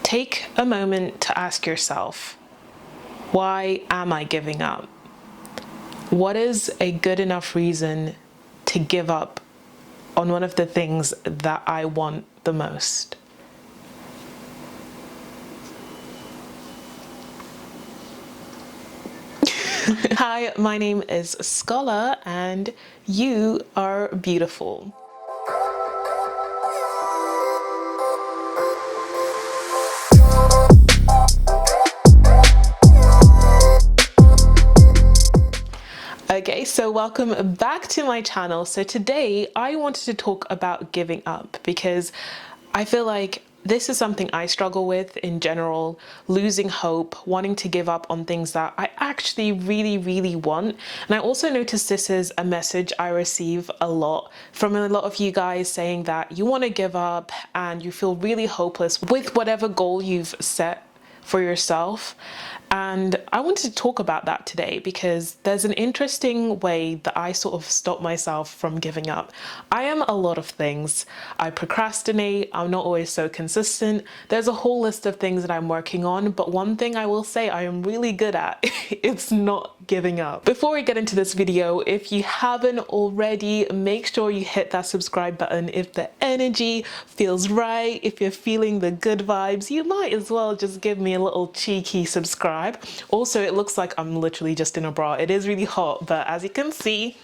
Take a moment to ask yourself, why am I giving up? What is a good enough reason to give up on one of the things that I want the most? Hi, my name is Scola and you are beautiful. Okay, so welcome back to my channel. So today I wanted to talk about giving up because I feel like this is something I struggle with in general, losing hope, wanting to give up on things that I actually really want. And I also noticed this is a message I receive a lot from a lot of you guys saying that you want to give up and you feel really hopeless with whatever goal you've set for yourself. And I wanted to talk about that today because there's an interesting way that I sort of stop myself from giving up. I am a lot of things. I procrastinate, I'm not always so consistent. There's a whole list of things that I'm working on, but one thing I will say I am really good at, it's not giving up. Before we get into this video, if you haven't already, make sure you hit that subscribe button. If the energy feels right, if you're feeling the good vibes, you might as well just give me a little cheeky subscribe. Also, it looks like I'm literally just in a bra. It is really hot, but as you can see,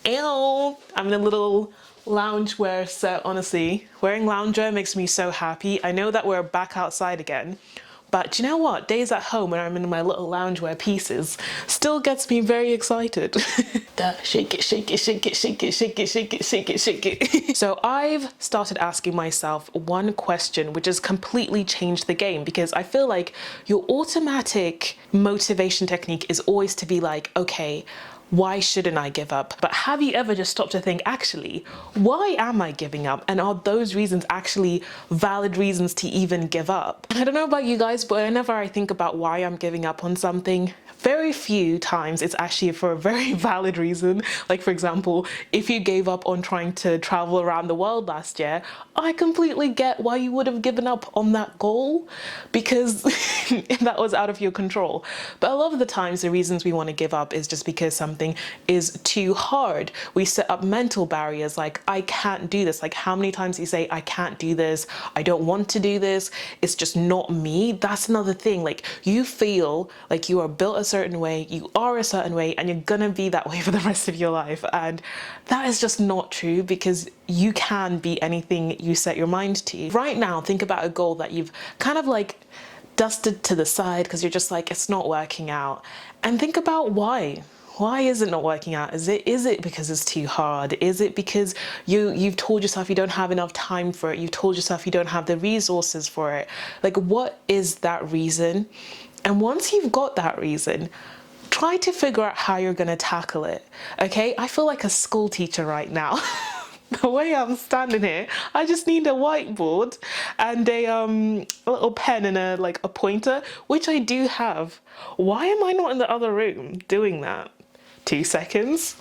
ew, I'm in a little loungewear set. Honestly, wearing loungewear makes me so happy. I know that we're back outside again, but you know what? Days at home when I'm in my little loungewear pieces still gets me very excited. Shake it, shake it, shake it, shake it, shake it, shake it, shake it, shake it. So I've started asking myself one question, which has completely changed the game, because I feel like your automatic motivation technique is always to be like, okay, why shouldn't I give up? But have you ever just stopped to think, actually, why am I giving up? And are those reasons actually valid reasons to even give up? I don't know about you guys, but whenever I think about why I'm giving up on something, very few times it's actually for a very valid reason. Like, for example, if you gave up on trying to travel around the world last year, I completely get why you would have given up on that goal, because that was out of your control. But a lot of the times the reasons we want to give up is just because something is too hard. We set up mental barriers like, I can't do this. Like, how many times do you say, I can't do this, I don't want to do this, it's just not me? That's another thing. Like, you feel like you are built a certain way, you are a certain way, and you're gonna be that way for the rest of your life. And that is just not true, because you can be anything you set your mind to. Right now, think about a goal that you've kind of like dusted to the side because you're just like, it's not working out. And think about why. Why is it not working out? Is it because it's too hard? Is it because you've told yourself you don't have enough time for it? You've told yourself you don't have the resources for it? Like, what is that reason? And once you've got that reason, try to figure out how you're gonna tackle it, okay? I feel like a school teacher right now. The way I'm standing here, I just need a whiteboard and a little pen and a pointer, which I do have. Why am I not in the other room doing that? 2 seconds.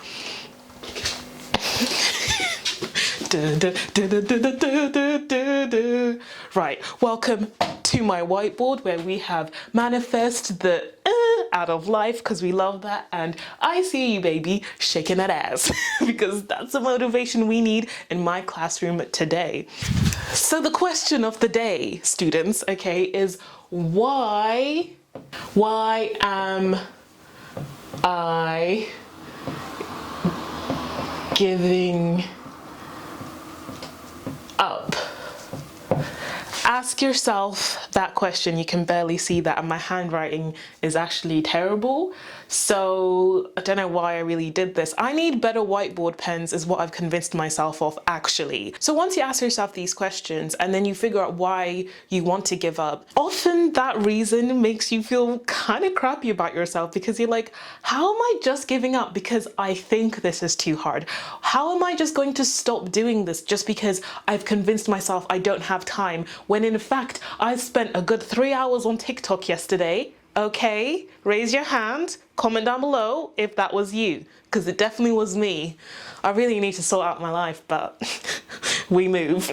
Right, welcome to my whiteboard where we have manifest the out of life, because we love that, and I see you, baby, shaking that ass because that's the motivation we need in my classroom today. So the question of the day, students, okay, is why am I giving up? Ask yourself that question. You can barely see that, and my handwriting is actually terrible, so I don't know why I really did this. I need better whiteboard pens is what I've convinced myself of, actually. So once you ask yourself these questions and then you figure out why you want to give up, often that reason makes you feel kind of crappy about yourself, because you're like, how am I just giving up because I think this is too hard? How am I just going to stop doing this just because I've convinced myself I don't have time, when in fact I spent a good 3 hours on TikTok yesterday? Okay, raise your hand, comment down below if that was you, because it definitely was me. I really need to sort out my life, but we move.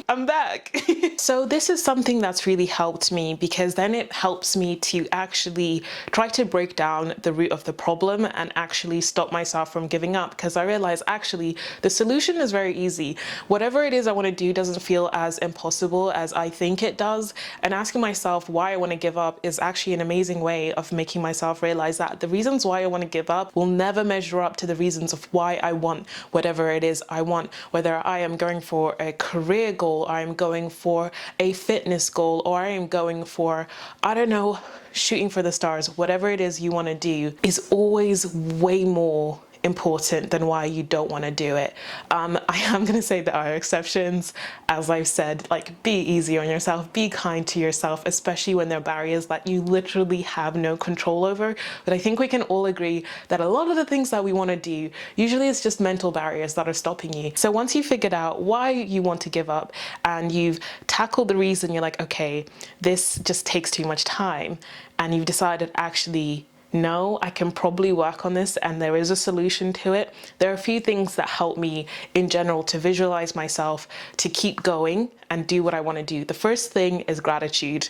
I'm back. So this is something that's really helped me, because then it helps me to actually try to break down the root of the problem and actually stop myself from giving up, because I realize actually the solution is very easy. Whatever it is I want to do doesn't feel as impossible as I think it does, and asking myself why I want to give up is actually an amazing way of making myself realize that the reasons why I want to give up will never measure up to the reasons of why I want whatever it is I want, whether I am going for a career goal, I am going for a fitness goal, or I am going for, I don't know, shooting for the stars. Whatever it is you want to do is always way more important than why you don't want to do it. I am going to say there are exceptions. As I've said, like, be easy on yourself, be kind to yourself, especially when there are barriers that you literally have no control over. But I think we can all agree that a lot of the things that we want to do, usually it's just mental barriers that are stopping you. So once you've figured out why you want to give up and you've tackled the reason, you're like, okay, this just takes too much time, and you've decided actually, no, I can probably work on this and there is a solution to it. There are a few things that help me in general to visualize myself to keep going and do what I want to do. The first thing is gratitude.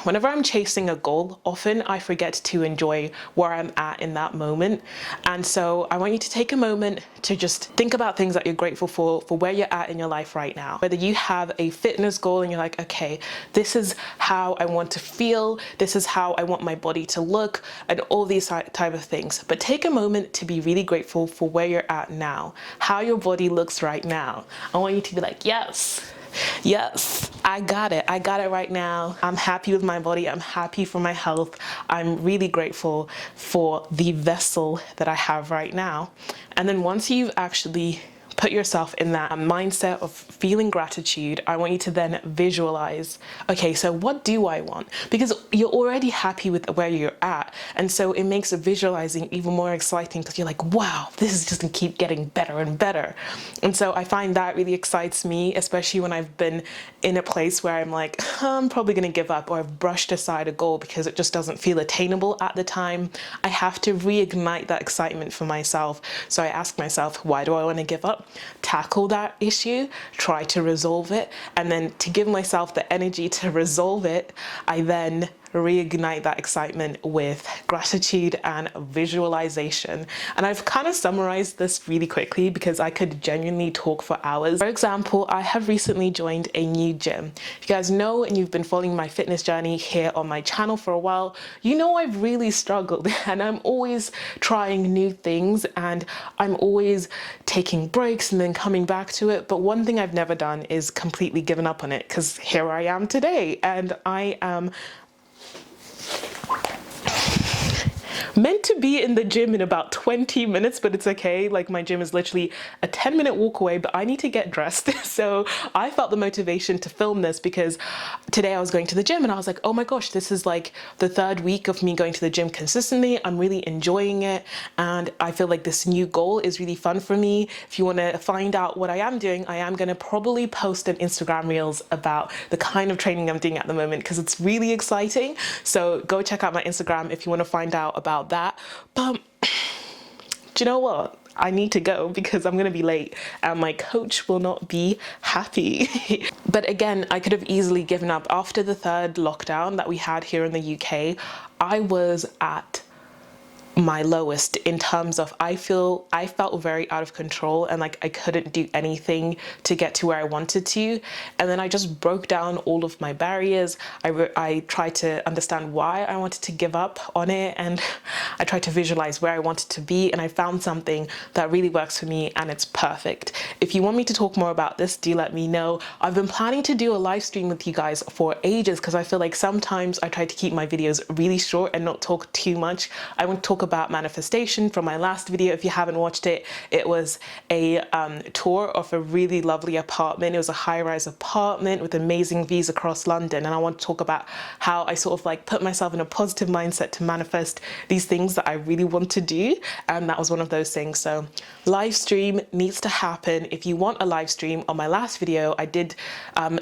Whenever I'm chasing a goal, often I forget to enjoy where I'm at in that moment. And so I want you to take a moment to just think about things that you're grateful for where you're at in your life right now. Whether you have a fitness goal and you're like, okay, this is how I want to feel, this is how I want my body to look, and all these type of things. But take a moment to be really grateful for where you're at now, how your body looks right now. I want you to be like, yes, I got it right now. I'm happy with my body, I'm happy for my health, I'm really grateful for the vessel that I have right now. And then once you've actually put yourself in that mindset of feeling gratitude, I want you to then visualize, okay, so what do I want? Because you're already happy with where you're at. And so it makes visualizing even more exciting, because you're like, wow, this is just gonna keep getting better and better. And so I find that really excites me, especially when I've been in a place where I'm like, I'm probably gonna give up, or I've brushed aside a goal because it just doesn't feel attainable at the time. I have to reignite that excitement for myself. So I ask myself, why do I want to give up? Tackle that issue, try to resolve it, and then to give myself the energy to resolve it, I then reignite that excitement with gratitude and visualization. And I've kind of summarized this really quickly because I could genuinely talk for hours. For example, I have recently joined a new gym. If you guys know and you've been following my fitness journey here on my channel for a while, you know I've really struggled, and I'm always trying new things and I'm always taking breaks and then coming back to it. But one thing I've never done is completely given up on it, because here I am today, and I am meant to be in the gym in about 20 minutes, but it's okay. Like, my gym is literally a 10-minute walk away, but I need to get dressed. So I felt the motivation to film this because today I was going to the gym and I was like, oh my gosh, this is like the third week of me going to the gym consistently. I'm really enjoying it, and I feel like this new goal is really fun for me. If you want to find out what I am doing, I am going to probably post an Instagram reels about the kind of training I'm doing at the moment, because it's really exciting. So go check out my Instagram if you want to find out about that. But do you know what? I need to go because I'm gonna be late and my coach will not be happy. But again, I could have easily given up. After the third lockdown that we had here in the UK, I was at my lowest in terms of I felt very out of control, and like I couldn't do anything to get to where I wanted to. And then I just broke down all of my barriers. I tried to understand why I wanted to give up on it, and I tried to visualize where I wanted to be, and I found something that really works for me, and it's perfect. If you want me to talk more about this, do let me know. I've been planning to do a live stream with you guys for ages, because I feel like sometimes I try to keep my videos really short and not talk too much. I want to talk about manifestation from my last video. If you haven't watched it, it was a tour of a really lovely apartment. It was a high-rise apartment with amazing views across London, and I want to talk about how I sort of like put myself in a positive mindset to manifest these things that I really want to do, and that was one of those things. So live stream needs to happen. If you want a live stream, on my last video I did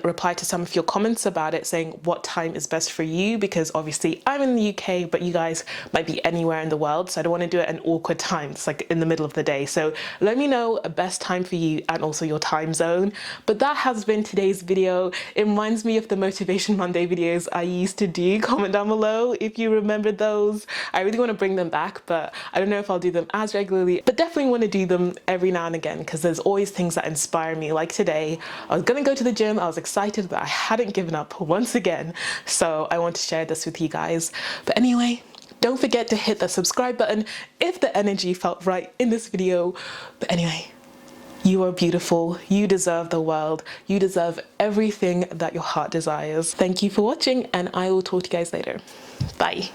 reply to some of your comments about it, saying what time is best for you, because obviously I'm in the UK but you guys might be anywhere in the world. world, so I don't want to do it at an awkward time. It's like in the middle of the day. So let me know a best time for you and also your time zone. But that has been today's video. It reminds me of the Motivation Monday videos I used to do. Comment down below if you remember those. I really want to bring them back, but I don't know if I'll do them as regularly, but definitely want to do them every now and again because there's always things that inspire me. Like today, I was going to go to the gym. I was excited that I hadn't given up once again. So I want to share this with you guys. But anyway, don't forget to hit the subscribe button if the energy felt right in this video. But anyway, you are beautiful. You deserve the world. You deserve everything that your heart desires. Thank you for watching, and I will talk to you guys later. Bye.